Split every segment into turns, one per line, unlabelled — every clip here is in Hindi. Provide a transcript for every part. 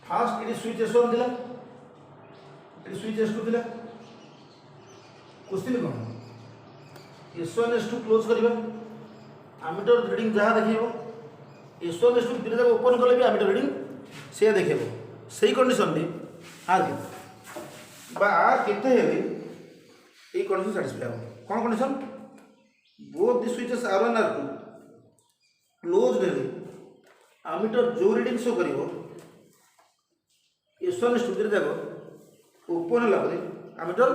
फास्ट ये स्विच S1 थिला ये स्विच S2 थिला क्वेश्चन कौन S1 S2 क्लोज करिबा एमीटर रीडिंग जहाँ देखो S1 S2 दुटा जाक ओपन कले भी एमीटर रीडिंग से देखो सही कंडीशन में आर के बा आर केते हेले ए कंडीशन सैटिस्फाई हो कौन condition both the switches R1 R2 close हेले एमीटर जो रीडिंग शो करिवो S1 S2 दुटा जाक ओपन होला परे एमीटर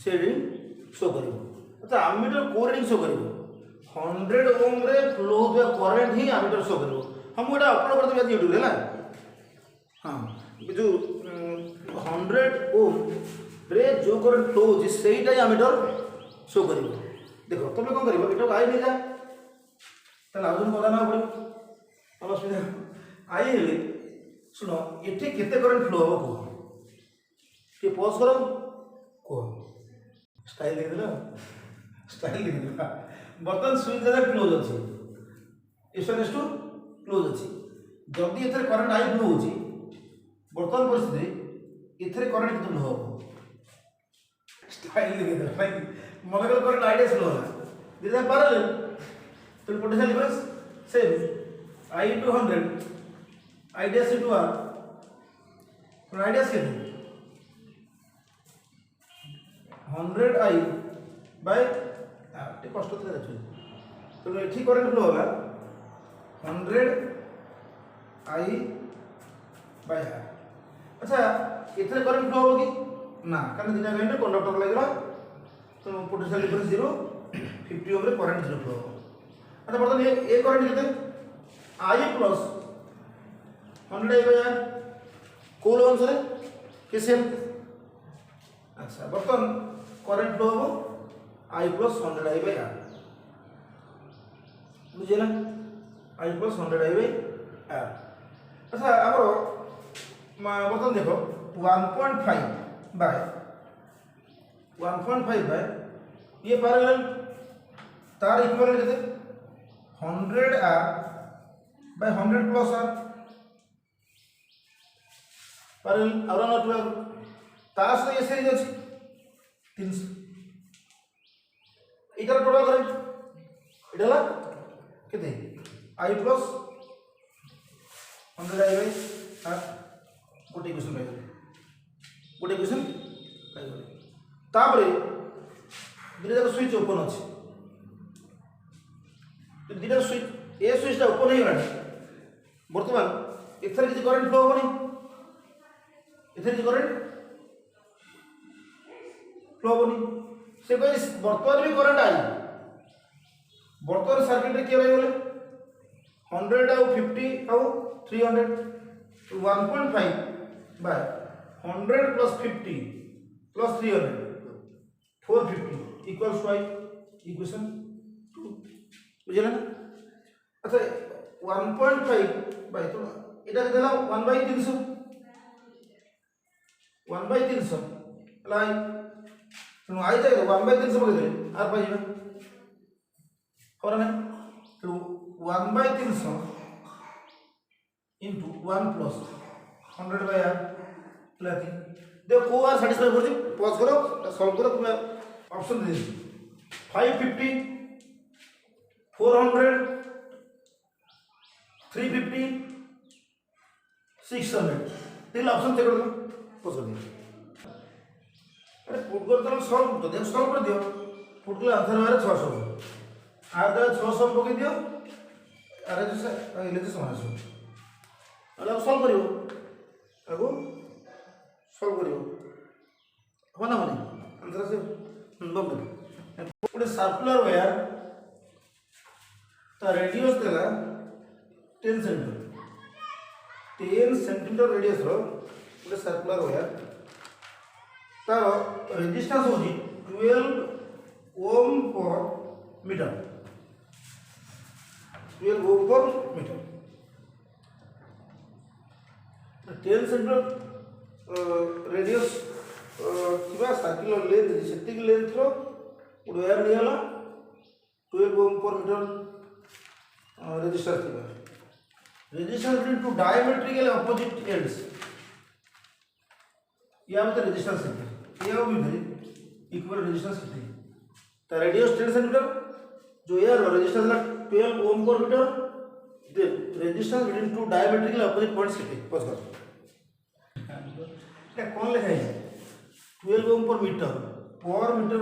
से रीडिंग शो करिवो अच्छा एमीटर को रीडिंग शो करिवो 100 ओम रे फ्लो होता करंट ही एमीटर शो करिवो हम एटा अपलोड कर देबे YouTube रे ना हां जो 100 ओम रे जो करंट फ्लो होची सेइटा एमीटर शो करिवो देखो तुम कोन करिवो एटा आई नै जा त लाउजन कोदा ना पड़ो अलसुविधा आई हेले सुनो एठी केते करंट फ्लो हो को के पॉज करो को स्टाइल दे देला स्टाइल दे देला बर्तन स्विच जरा क्लोज अछि S1 S2 क्लोज अछि जल्दी एथरे करंट आई फ्लो होछि बर्तन परिस्थिति एथरे करंट कितु फ्लो हो स्टाइल दे देला भाई मगर करंट आईडिया फ्लो होला दिस पैरेलल तो potential difference same I into 100 idea से टू आर और आईडिया से 100 I बाय टे कष्ट थे एक्चुअली तो एठी करंट फ्लो होला 100 I बाय आर अच्छा एथरे करंट फ्लो हो कि ना कारण दिना गइने कंडक्टर लागला तो पोटेंशियल डिफरेंस 0 50 ओम रे करंट 0 फ्लो हो अच्छा बर्तन ये करंट केते I plus 100 I by R कूल ओम से केसीएल अच्छा बर्तन करंट फ्लो हो I plus 100 I by R बुझे ना I plus 100 I by R अच्छा अब बर्तन देखो 1.5 बाय 1.5 बाय ये पैरेलल तार इक्विवेलेंट केते 100 R by 100 plus R parallel और नॉट तार से ये सीरीज अछि 300 इधर टोटल करंट इधर कितने I plus 100 I by R गोटे इक्वेशन पाइ गोटे इक्वेशन पाइ तापरे दुटा जाक स्विच ओपन अछि तो दुटा स्विच ए स्विचटा ओपन हे गला वर्तमान एथर किछि करंट फ्लो होबनी एथर किछि करंट फ्लो होबनी से कोई वर्तमान भी करंट आई वर्तमान सर्किट रे के रही बोले 100 आउ 50 आउ 300 तो 1.5 by 100 plus 50 plus 300 450 equals to equation 2 बुझले ना अच्छा 1.5 बाय तो एटा देला 1/300 1/300 लाई तो आई जाए 1/300 पकड़ आर पाई ना और ना तो 1/300 into 1 plus 100 by r plus देखो को आर सैटिस्फाई कर छी पॉज करो सॉल्व करो तुम्हें ऑप्शन दे 550 400 350 600 तीन ऑप्शन चेक कर दो पॉज कर दिया अरे पुट कर तो सॉल्व तो देख सॉल्व कर दियो पुट के आंसर मारे 600 आर द 600 पके दियो अरे जो इले जो समझ अरे सॉल्व करियो आगो सॉल्व करियो हो ना माने आंसर से बम पुटे सर्कुलर वायर ता रेडियस देला 10 सेंटीमीटर रेडियस रो पुटे सर्कुलर वायर तार रेजिस्टेंस होजी 12 ohm per metre 12 ohm per metre 10 centimetre radius किबा सर्कुलर लेंथ सेटिक लेंथ रो वायर नियाला 12 ओम पर मीटर रेजिस्टेंस किबा resistance between two diametrically opposite ends, या मतलब रेजिस्टेंस है ये भी भेज इक्वल रेजिस्टेंस कितनी तो रेडियस 10 सेंटीमीटर जो यार resistance La 12 ohm per metre the resistance between two diametrically opposite points कितने पॉज कर क्या कौन लिखा है 12 ohm per metre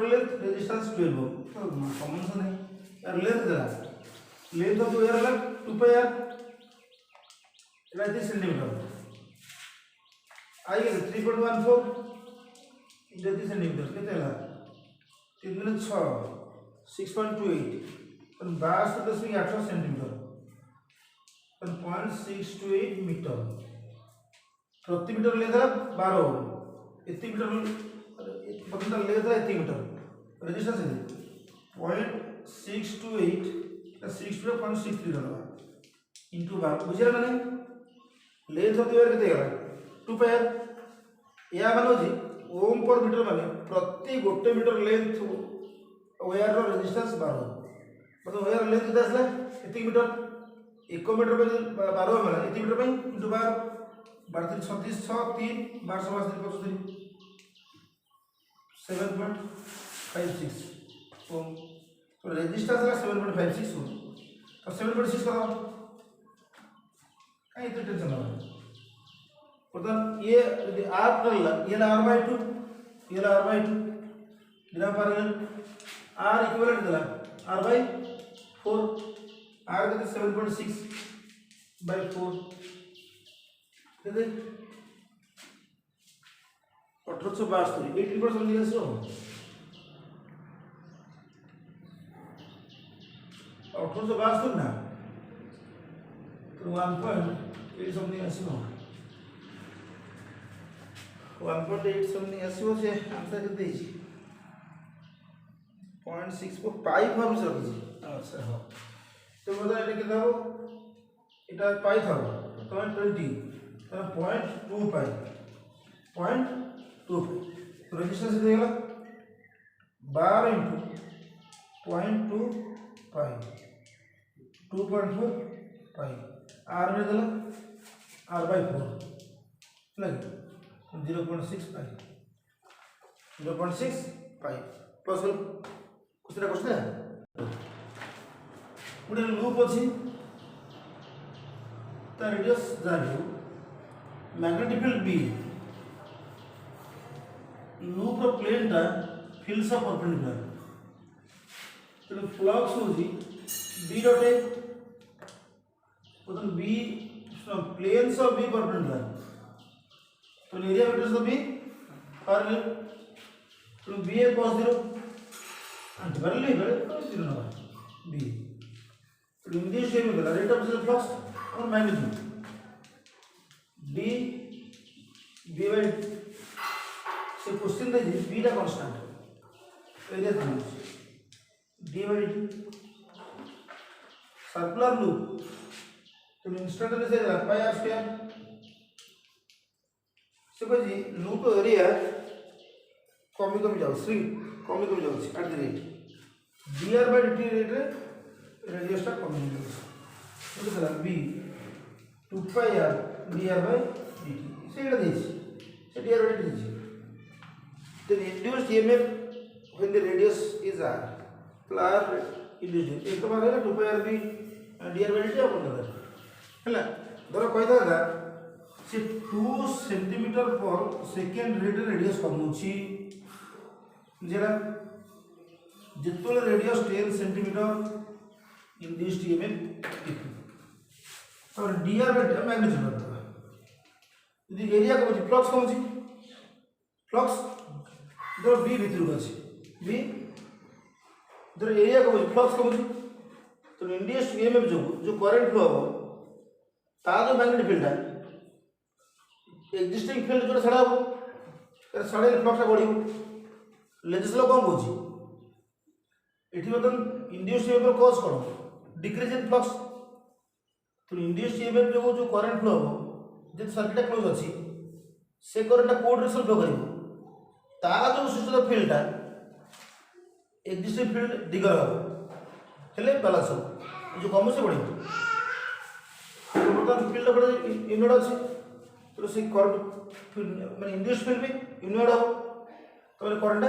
length resistance 12 ओम तो कॉमन सा नहीं यार लेंथ देला लेंथ ऑफ यार अलग 2 पाई यार 30 सेंटीमीटर आइए 3.14 30 सेंटीमीटर कितने ला 3 गुना 6 6.28 और 12.8 सेंटीमीटर और 0.628 मीटर प्रति मीटर ले था 12 इतनी मीटर मतलब ले था इतनी मीटर रेजिस्टेंस है 0.628 6.63 डलवा इनटू 12 बुझिरा ना लेंथ ऑफ द वायर कितने गला 2 पाई या मानो जी ओम पर मीटर माने प्रति गोटे मीटर लेंथ वायर रो रेजिस्टेंस 12 मतलब वायर लेंथ कितना आसला इतनी मीटर 1 मीटर पे 12 माने इतनी मीटर पे इनटू 12 12 36 6 3 12 75 7.56 ओम तो रेजिस्टेंस ला 7.56 ओम तो 7.6 करो कहीं तो टेंशन ना मतलब ये यदि आप कर ला ये ला r/2 ये ला r/2 बिना पैरेलल r इक्विवेलेंट दिला r/4 r कितने 7.6/4 कितने 1872 18% दिया सो 1872 ना तो 1.8 समथिंग ऐसे हो 1.8 समथिंग आसीबो से आंसर के देछि 0.64 पाई फॉर्म से रखिछि अच्छा हो तो मतलब एटा के दाओ एटा पाई था तो 20 तो 0.2 पाई 0.2 पाई रेजिस्टेंस से देला 12 * 0.2 पाई 2.4 पाई r में देला r/4 लगे 0.6 पाई 0.6 पाई प्लस कुछ ना कुछ है गोटे लूप अच्छी ता रेडियस जानु मैग्नेटिक फील्ड बी लूप रो प्लेन ता फील्ड सा परपेंडिकुलर तो फ्लक्स हो जी बी डॉट ए तो बी प्लेन सा बी परपेंडिकुलर तो area vectors of B parallel तो B A cos 0 and parallel cos 0 ना बी तो in this shape में rate of flux और magnitude d b by से क्वेश्चन दे दी b टा कांस्टेंट एरिया था d by dt circular loop तो इंस्टेंटेनियस से पाई r स्क्वायर सपोज जी लूप एरिया कमी जाओ स्विंग कमी जाओ at the rate dr/dt rate रे रेडियस टा कमी जाओ तो चला b 2 पाई r dr/dt सेटा देछि से dr/dt देछि then induced emf when the radius is r plus induced एक तो बारे 2 पाई r b dr/dt अपन कर हैला धर कहता था से 2 सेंटीमीटर पर सेकेंड रेट रेडियस कमुची जेरा जितने radius 10 centimetre in this EMF और dr बाय मैग्नीट्यूड बता यदि एरिया कमुची फ्लक्स कमुची फ्लक्स दर b भीतर अछि b दर एरिया कमुची फ्लक्स कमुची तो इंड्यूस्ड ईएमएफ जो करंट फ्लो हो ता जो मैग्नेटिक फील्ड है एक्जिस्टिंग फील्ड जो छड़ा हो तर छड़े फ्लक्स बढ़ियो लेजिस्लो कम होची एठी मतलब इंड्यूस्ड ईएमएफ कॉज करो डिक्रीज इन फ्लक्स तो इंड्यूस्ड ईएमएफ जो करंट फ्लो हो जे सर्किट क्लोज अछि से करंट कोड डायरेक्शन फ्लो करिवो ता जो सिस्टम फील्ड है एक्जिस्टिंग फील्ड दिगर हो हेले बैलेंस हो जो कम से बढ़ियो बर्तमान फील्ड गोटे यूनिट अच्छी तो से करंट माने इंड्यूस फील्ड भी यूनिट हम तो करंट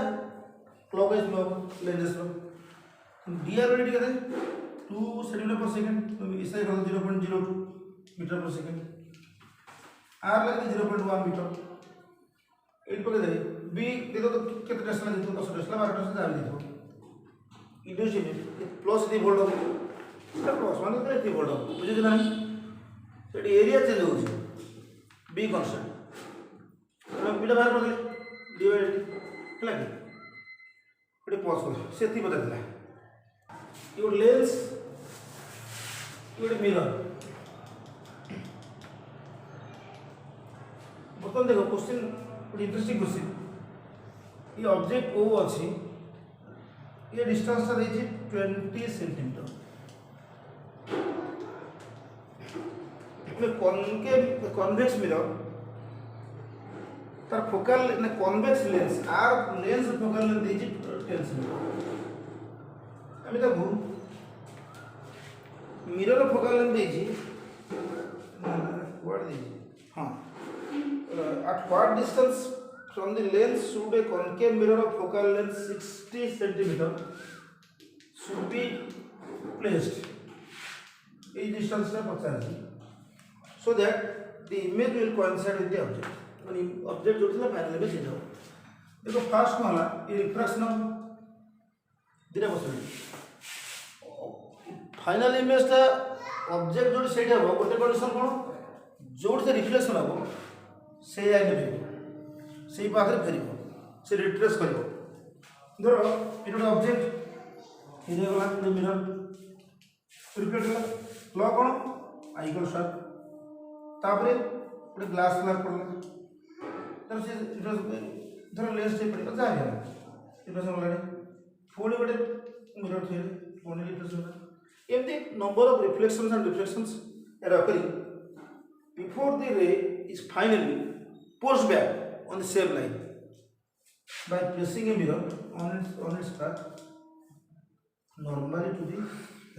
क्लॉकवाइज फ्लो हम लेंजेस लो dr वेट कितने 2 सेंटीमीटर पर सेकंड तो इसे कर 0.02 मीटर पर सेकंड r लगे 0.1 मीटर 8 पके दे b दे दो तो कितने टेस्ला दे दो 10 टेस्ला 12 टेस्ला जा दे दो इंड्यूस प्लस 3 वोल्ट हो प्लस मान तो 3 वोल्ट हो बुझे ना सेठी एरिया चेंज हो बी कांस्टेंट तो बीटा बाहर कर दे डिवाइड हला कि गोटे पॉज कर से थी बता दिला ये लेंस ये मिरर बर्तमान देखो क्वेश्चन गोटे इंटरेस्टिंग क्वेश्चन ये ऑब्जेक्ट ओ अच्छी ये डिस्टेंस ता देछि 20 सेंटीमीटर कॉनकेव कॉन्वेक्स मिरर तार फोकल ने कॉन्वेक्स लेंस आर लेंस फोकल लेंथ देछि 10 सेंटीमीटर আমি দেখো मिरर फोकल लेंथ देछि व्हाट देछि हां at what distance from the lens should a concave mirror of focal length 60 cm should be placed এই ডিসটেন্সটা পচারছি so that the image will coincide with the object মানে অবজেক্ট যেটা প্যারালাল হবে সেটা দেখো ফার্স্ট কোন হলা এই রিফ্রাকশন অফ দুটা পসিবিলিটি फाइनल इमेजटा ऑब्जेक्ट जो सेट हम गोटे कंडीशन कौन जो से रिफ्लेक्शन हम से आगे फेर से पाखे फेर से रिट्रेस कर धर ये गोटे ऑब्जेक्ट ये गला मिरर रिफ्लेक्ट गला लॉ कौन आई इक्वल स्टार तापरे गोटे ग्लास स्लैब पड़ला तब से धर लेंस से पड़े जा गया रिफ्लेक्शन गला पुणी गोटे मिरर थे पुणी रिफ्लेक्शन गला एमती number of reflections and refractions are occurring before the ray is finally pushed back on the same line by placing a mirror on its path normally to the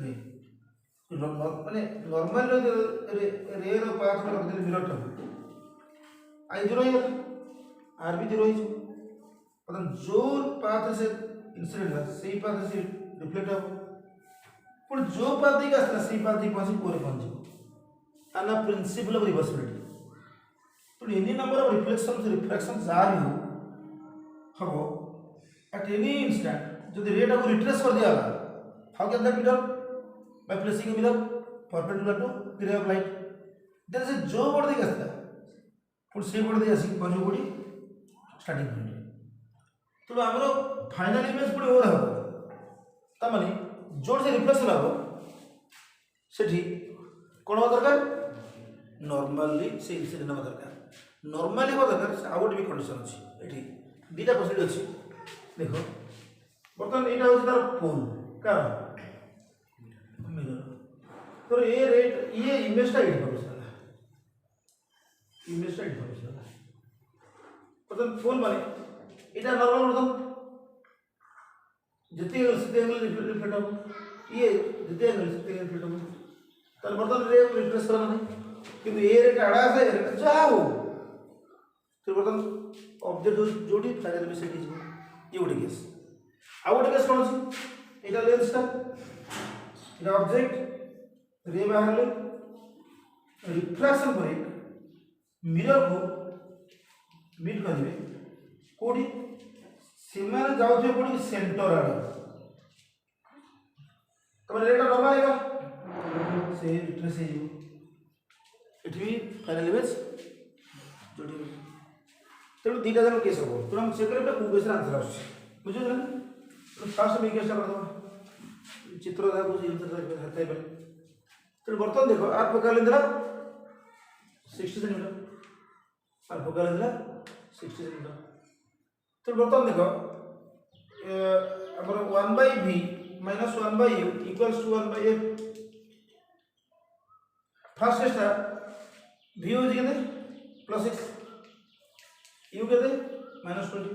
ray. माने नॉर्मल रे रो पाथ में रख दे मिरर टा आई जीरो ही आर भी जीरो ही मतलब जो पाथ से इंसिडेंट है सही पाथ से रिफ्लेक्ट हो पर जो पाथ देगा सही पाथ दी पास पूरे पहुंचे आना प्रिंसिपल ऑफ रिवर्सिबिलिटी तो एनी नंबर ऑफ रिफ्लेक्शंस रिफ्रैक्शंस आ रही हो एट एनी इंस्टेंट जो रे टा को रिट्रेस कर दिया how can that be done by placing a mirror perpendicular to the ray of light there is जो बोर्ड देगा पर से बोर्ड दे आसी पहुंचे कोडी स्टार्टिंग पॉइंट तो हमरो फाइनल इमेज पुडी हो रहा ता माने जोर से रिफ्लेक्शन हम सेठी कौन हो दरकार नॉर्मली से इंसिडेंट हो दरकार नॉर्मली हो दरकार आउट भी कंडीशन अछि एठी दुटा पॉसिबिलिटी अछि देखो बर्तमान एटा हो तार पोल कारण मिरर तो ये रेट ये इमेज टा एड करो साला इमेज टा एड करो साला बर्तमान पोल माने एटा नॉर्मल बर्तमान जितने एंगल रिफ्लेक्ट हो ये जितने एंगल रिफ्लेक्ट हो तब बर्तमान रे रिफ्लेक्ट करना नहीं किंतु ये रे आड़ा से जाओ तो बर्तमान ऑब्जेक्ट जोड़ी फाइनल में सेट हो ये गोटे केस आ गोटे केस कौन सी एटा लेंस टा एटा ऑब्जेक्ट रे बाहर ले रिफ्रैक्शन पर मिरर को मीट करिवे कोडी सीमाने जाउथे कोडी सेंटर आडे तब रेटा नॉर्मल आएगा से रिट्रेस है इटवी फाइनल इमेज जोडी तेणु दुटा जाक केस हम तो हम चेक करबे को क्वेश्चन आंसर आछे बुझियो ना तो फास्ट में केसटा कर दो चित्र दा बुझि आंसर हाथाय पे तेणु बर्तमान देखो आर फोकल लेंथ 60 सेंटीमीटर आर फोकल लेंथ 60 सेंटीमीटर तो बर्तमान देखो हमर 1/v minus 1/u equals to 1/f first step v हो कितने +6 u कितने -20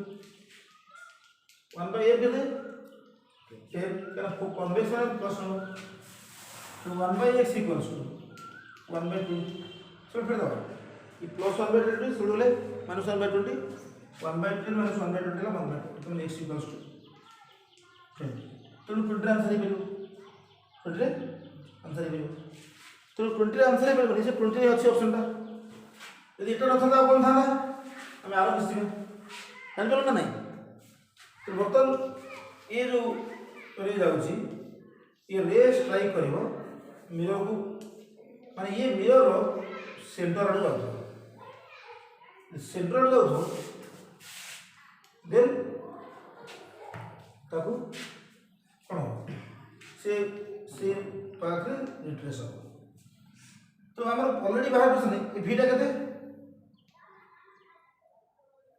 1/f कितने f का कन्वेक्स में प्लस हो तो 1/x equals to 1/20 सब फिर दबा ये +1/20 सुन बोले -1/20 1/10 - 1/20 ला 1/20 तो x = 10 तो 20 आंसर ही मिलो 20 आंसर ही मिलो तो 20 आंसर ही मिलो निसे 20 अच्छी ऑप्शन ता यदि एटा न था कौन था हमें आरो किसी में जान पालो ना नहीं तो बर्तन ये जो रे जाउची ये रे स्ट्राइक करिवो मिरर को माने ये मिरर सेंटर आड़ जाउ सेंटर आड़ जाउ देन ताकू कोन से पाखे रिट्रेस हो तो हमर ऑलरेडी बाहर कुछ नहीं ये भीटा केते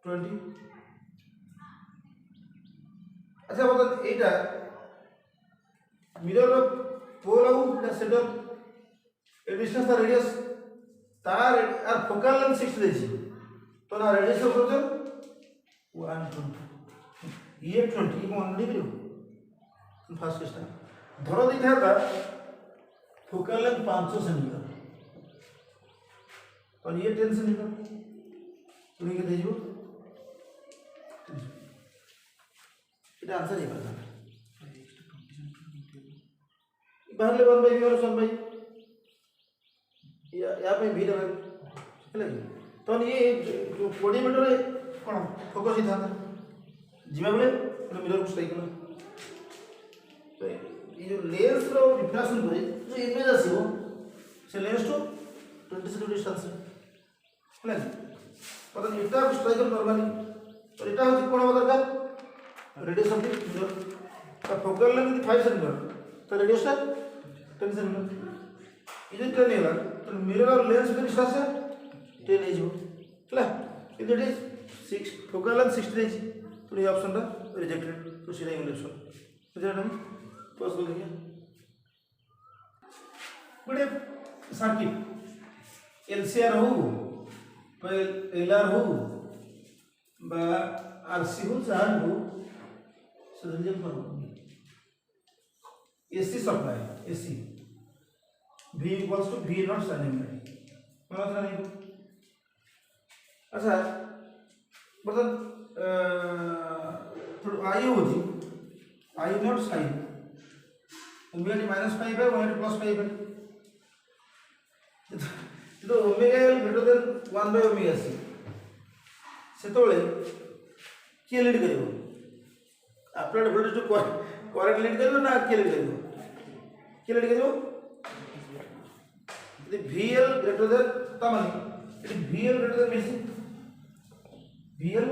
20 अच्छा बता एटा मिरर पोल आउ सेंटर ए डिस्टेंस ता रेडियस तार आर फोकल लेंथ 60 देछि तो ना रेडियस को तो 120 ये 20 को ऑलरेडी करियो फर्स्ट क्वेश्चन धरो दी था फोकल लेंथ 500 सेंटीमीटर और ये 10 सेंटीमीटर तो ये दे जो এটা आंसर है पता बाहर ले 1/v और 1/v या पे भी रहा है तो ये जो 40 मीटर है कौन फोकस ही था जिमा बोले तो मिरर को स्ट्राइक करना तो ये जो लेंस रो रिफ्लेक्शन करे जो इमेज आसीबो से लेंस टू 20 सेंटीमीटर डिस्टेंस है पता नहीं इटा स्ट्राइक कर नॉर्मली और इटा होती कोन दरकार रेडियस ऑफ द मिरर का फोकल लेंथ 5 सेंटीमीटर तो रेडियस 10 सेंटीमीटर इधर 10 है तो मिरर और लेंस के डिस्टेंस है 10 है जो चला इधर इज 6 फोकल लेंथ 60 है तो ये ऑप्शन दा रिजेक्टेड तो सीधा इंग्लिश ऑप्शन बुझा ना पॉसिबल है बड़े सर्किट एलसीआर हो एलआर हो बा आरसी हो जान हो सदरिजन पर AC supply AC V = V not sin omega मतलब नहीं अच्छा बर्तन थोड़ा आई होती आई नॉट sin ओमेगा -5 है ओमेगा +5 है तो ओमेगा ग्रेटर देन 1/ओमेगा c से तोले किए लीड करिवो applied voltage to current lead करिवो ना किए लीड करिवो यदि VL ग्रेटर देन ता माने यदि VL greater than BC VL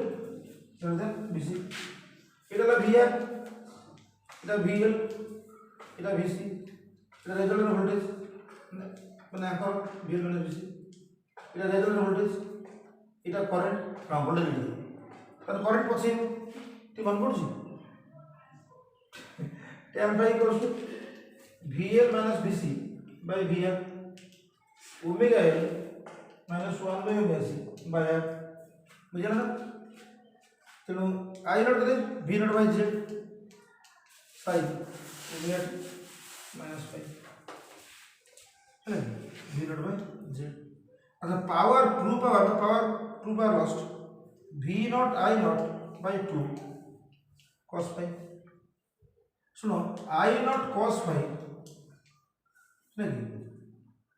greater than BC एटा ला VR एटा VL एटा BC एटा रेजोनेंट वोल्टेज माने आकर VL माने BC एटा रेजोनेंट वोल्टेज एटा करंट वोल्टेज तर करंट पछे ती मन पड़छ tan phi = VL - BC by VR omega L - 1/ओमेगा c by R बुझला ना तेणु I नॉट करे V not by Z sin omega -5 है V नॉट by Z अच्छा power true power lost V not I not by 2 cos phi सुनो I नॉट cos phi नहीं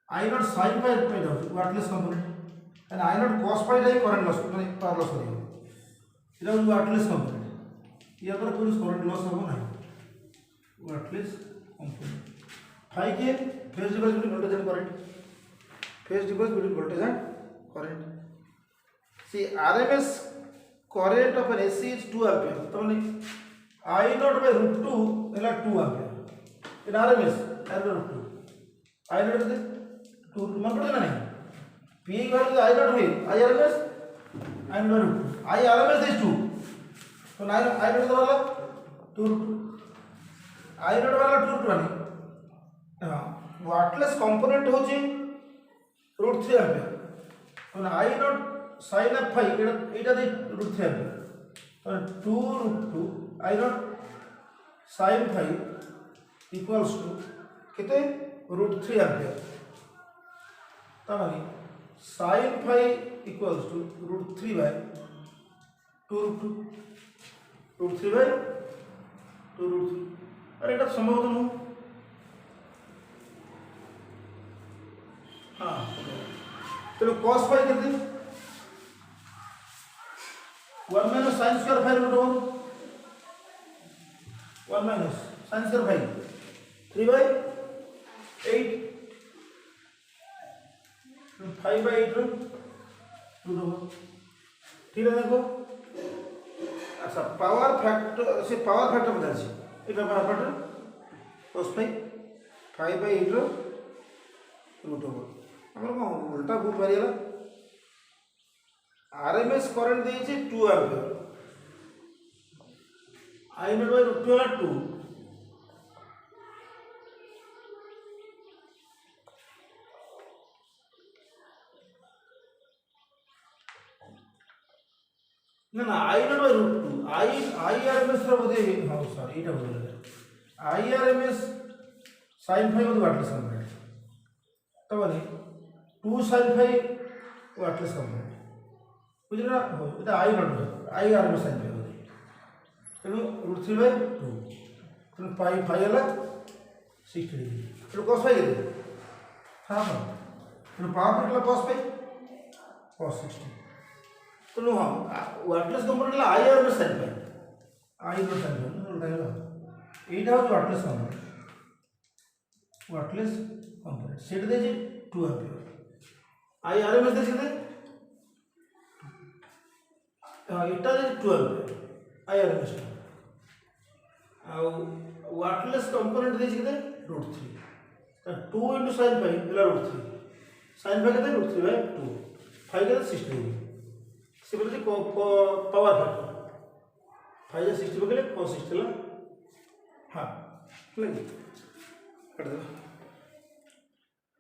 I नॉट sin phi पे जाओ wattless component and I not cos phi जाई करंट लॉस माने पावर लॉस करियो इला वाटलेस कंपोनेंट ये अगर कोई करंट लॉस हो ना वाटलेस कंपोनेंट phi के phase difference between voltage and current phase difference between voltage and current सी RMS current of an AC is 2 ampere तो माने I नॉट by √2 एला 2 ampere in RMS √2 I not they 2 मन पड़े ना नहीं P इक्वल I नॉट हुई I RMS I not I RMS is 2 तो I नॉट वाला 2 I नॉट वाला 2 माने हां वाटलेस कंपोनेंट होची √3 एम्पियर तो I not sin of phi Etah they √3 ampere और 2 I not sin phi equals to कितने √3 एम्पियर ताकि sin phi equals to √3 by 2 √2 √3 by 2 √3 अरे এটা সম্ভব তো নয় हाँ चलो cos phi करते 1 minus sin square phi √1 1 minus sin square phi 3 by 8 5 by 8 √1 ठीक है देखो अच्छा पावर फैक्टर से पावर फैक्टर बता छी এটা power factor cos phi 5 by 8 √1 हमर को उल्टा भूल पारिला आरएमएस करंट देइछे 2 एम्पियर I नॉट बाय √2 वाला 2 ना ना I नॉट बाय √2 IRMS रा बोधे हां सॉरी एटा बोले IRMS sin phi बोधे वाटलेस कंपोनेंट तो बोले 2 sin phi वाटलेस कंपोनेंट बुझला हो एटा I not IRMS sin phi बोधे तेनु √3 बाय 2 तेनु पाई हला 60 डिग्री तो cos phi केते हां हां तेनु power factor cos phi cos 60 तो नो हम वाटलेस कंपोनेंट ला IRMS sin phi I not sin phi उल्टा गला एटा हो वाटलेस कंपोनेंट सेट दे जे 2 एम्पियर IRMS दे जे एटा दे 2 एम्पियर IRMS आ वाटलेस कंपोनेंट दे जे √3 तो 2 * sin phi इला √3 sin phi केते √3 बाय 2 phi केते 60 डिग्री से बोलते पावर फैक्टर 5 60 बगले cos 60 ला हां लगी कर दो